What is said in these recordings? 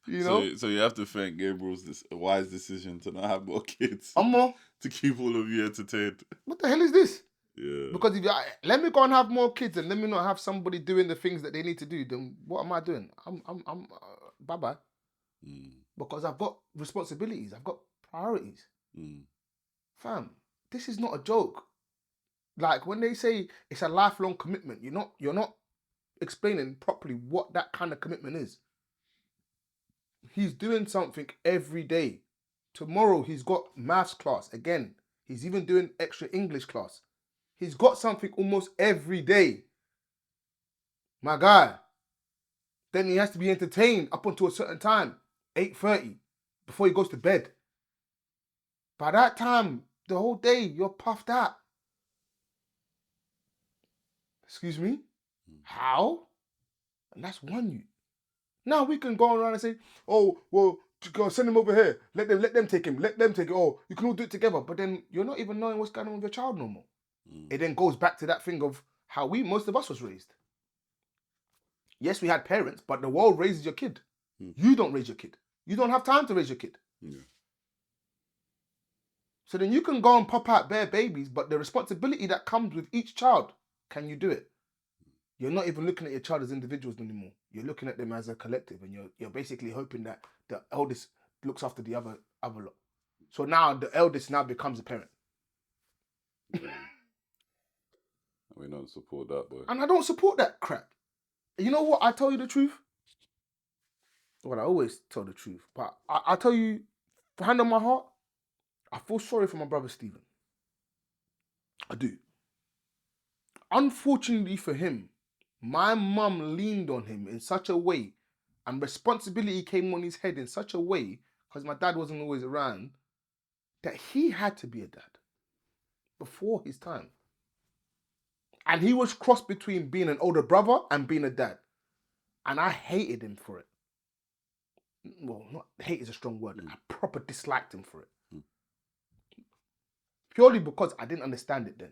You know? So you have to thank Gabriel's wise decision to not have more kids. More. To keep all of you entertained. What the hell is this? Yeah. Because if let me go and have more kids and let me not have somebody doing the things that they need to do, then what am I doing? I'm bye-bye. Because I've got responsibilities. I've got priorities. Fam, this is not a joke. Like when they say it's a lifelong commitment, you're not explaining properly what that kind of commitment is. He's doing something every day. Tomorrow he's got maths class again. He's even doing extra English class. He's got something almost every day. My guy. Then he has to be entertained up until a certain time, 8:30, before he goes to bed. By that time, the whole day, you're puffed out. Excuse me? How? And that's one you. Now we can go around and say, oh, well, go send him over here. Let them take him. Let them take it. Oh, you can all do it together. But then you're not even knowing what's going on with your child no more. It then goes back to that thing of how most of us was raised. Yes, we had parents, but the world raises your kid. You don't raise your kid. You don't have time to raise your kid. Yeah. So then you can go and pop out bare babies, but the responsibility that comes with each child, can you do it? You're not even looking at your child as individuals anymore. You're looking at them as a collective, and you're basically hoping that the eldest looks after the other lot. So now the eldest now becomes a parent. We don't support that, boy. And I don't support that crap. You know what? I tell you the truth. Well, I always tell the truth, but I tell you, hand on my heart, I feel sorry for my brother Stephen. I do. Unfortunately for him, my mum leaned on him in such a way, and responsibility came on his head in such a way, because my dad wasn't always around, that he had to be a dad before his time. And he was crossed between being an older brother and being a dad. And I hated him for it. Well, not hate is a strong word. I proper disliked him for it. Purely because I didn't understand it then.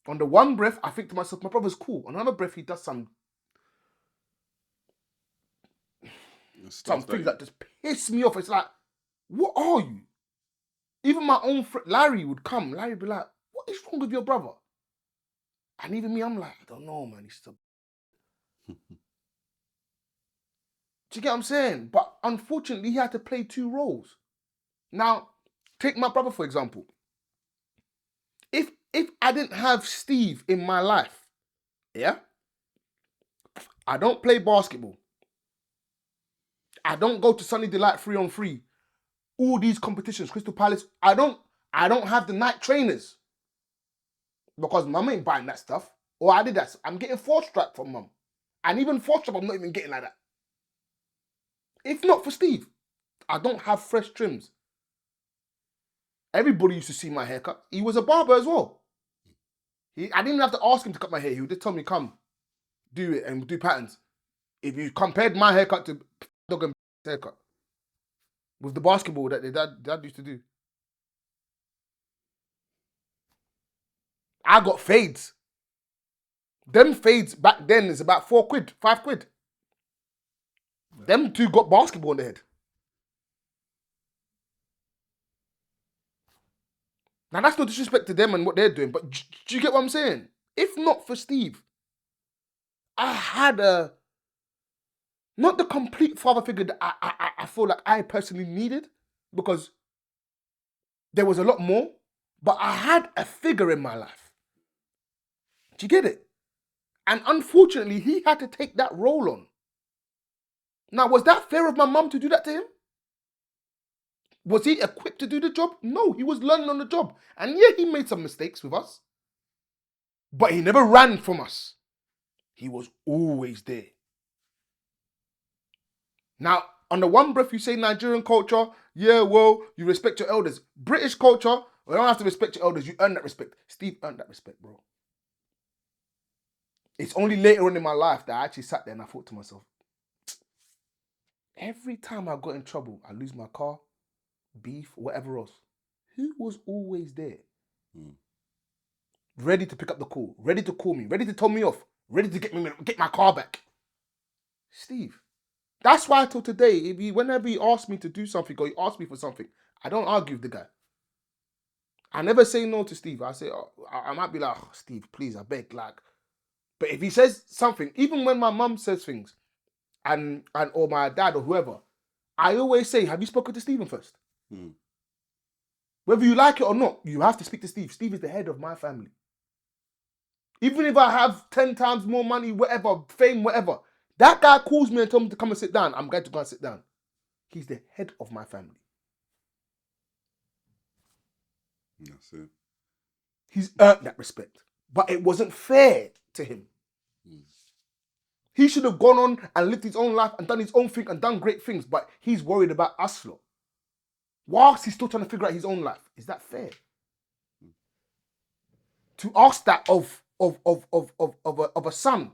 On the one breath, I think to myself, my brother's cool. On another breath, he does some things that just piss me off. It's like, what are you? Even my own friend, Larry would come. Larry would be like, what is wrong with your brother? And even me, I'm like, I don't know, man. He's still... Do you get what I'm saying? But unfortunately, he had to play two roles. Now, take my brother, for example. If I didn't have Steve in my life, yeah, I don't play basketball. I don't go to Sunny Delight 3-on-3. All these competitions, Crystal Palace, I don't have the night trainers. Because mum ain't buying that stuff. Or I did that. I'm getting 4-strap from mum. And even 4-strap, I'm not even getting like that. If not for Steve, I don't have fresh trims. Everybody used to see my haircut. He was a barber as well. I didn't even have to ask him to cut my hair. He would just tell me, come, do it and do patterns. If you compared my haircut to dog and haircut, with the basketball that dad used to do, I got fades. Them fades back then is about 4 quid, 5 quid. Them two got basketball on the head. Now, that's no disrespect to them and what they're doing, but do you get what I'm saying? If not for Steve, I had not the complete father figure that I feel like I personally needed, because there was a lot more, but I had a figure in my life. Do you get it? And unfortunately, he had to take that role on. Now, was that fair of my mum to do that to him? Was he equipped to do the job? No, he was learning on the job. And yeah, he made some mistakes with us. But he never ran from us. He was always there. Now, on the one breath, you say Nigerian culture, yeah, well, you respect your elders. British culture, well, you don't have to respect your elders. You earn that respect. Steve earned that respect, bro. It's only later on in my life that I actually sat there and I thought to myself, every time I got in trouble, I lose my car, beef, whatever else, who was always there? Ready to pick up the call, ready to call me, ready to tell me off, ready to get my car back. Steve. That's why till today, whenever he asks me to do something or he asks me for something, I don't argue with the guy. I never say no to Steve. I say, I might be like, oh, Steve, please, I beg, like. But if he says something, even when my mum says things, and or my dad or whoever, I always say, have you spoken to Stephen first? Whether you like it or not, you have to speak to Steve. Steve is the head of my family. Even if I have 10 times more money, whatever, fame, whatever, that guy calls me and tells me to come and sit down, I'm going to go and sit down. He's the head of my family. That's it. He's earned that respect. But it wasn't fair to him. He should have gone on and lived his own life and done his own thing and done great things, but he's worried about us lot. Whilst he's still trying to figure out his own life. Is that fair? To ask that of a son,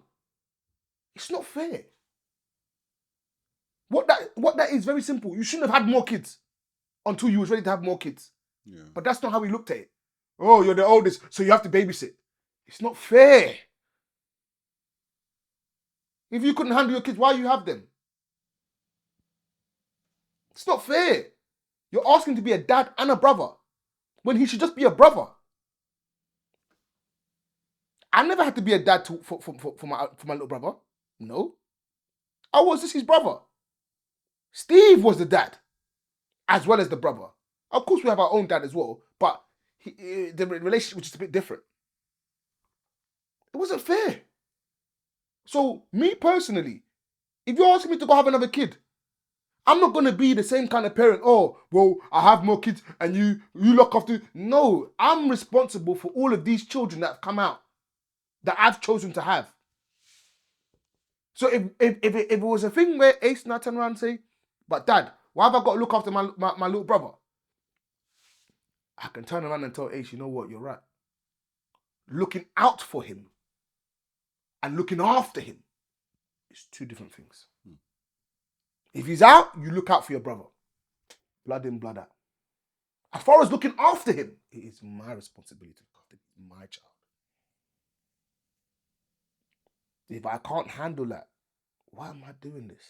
it's not fair. What that is very simple. You shouldn't have had more kids until you was ready to have more kids. Yeah. But that's not how he looked at it. Oh, you're the oldest, so you have to babysit. It's not fair. If you couldn't handle your kids, why you have them? It's not fair. You're asking to be a dad and a brother when he should just be a brother. I never had to be a dad for my little brother. No. I was just his brother. Steve was the dad as well as the brother. Of course, we have our own dad as well, but the relationship was just a bit different. It wasn't fair. So, me personally, if you're asking me to go have another kid, I'm not going to be the same kind of parent. Oh, well, I have more kids and you look after. No, I'm responsible for all of these children that have come out that I've chosen to have. So if it was a thing where Ace and I turn around and say, but Dad, why have I got to look after my little brother? I can turn around and tell Ace, you know what, you're right. Looking out for him and looking after him is two different things. If he's out, you look out for your brother. Blood in, blood out. As far as looking after him, it is my responsibility to look after my child. If I can't handle that, why am I doing this?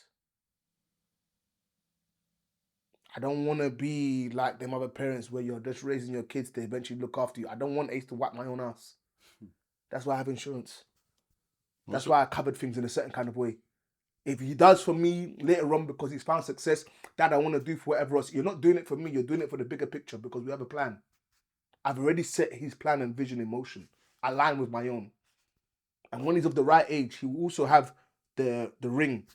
I don't want to be like them other parents where you're just raising your kids to eventually look after you. I don't want Ace to wipe my own ass. That's why I have insurance. That's why I covered things in a certain kind of way. If he does for me later on because he's found success, that I want to do for whatever else, you're not doing it for me, you're doing it for the bigger picture because we have a plan. I've already set his plan and vision in motion, aligned with my own. And when he's of the right age, he will also have the ring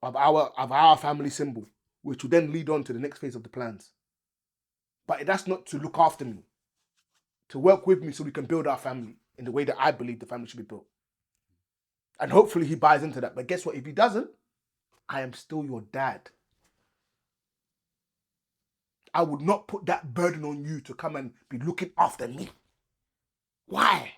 of our family symbol, which will then lead on to the next phase of the plans. But that's not to look after me, to work with me so we can build our family in the way that I believe the family should be built. And hopefully he buys into that. But guess what? If he doesn't, I am still your dad. I would not put that burden on you to come and be looking after me. Why?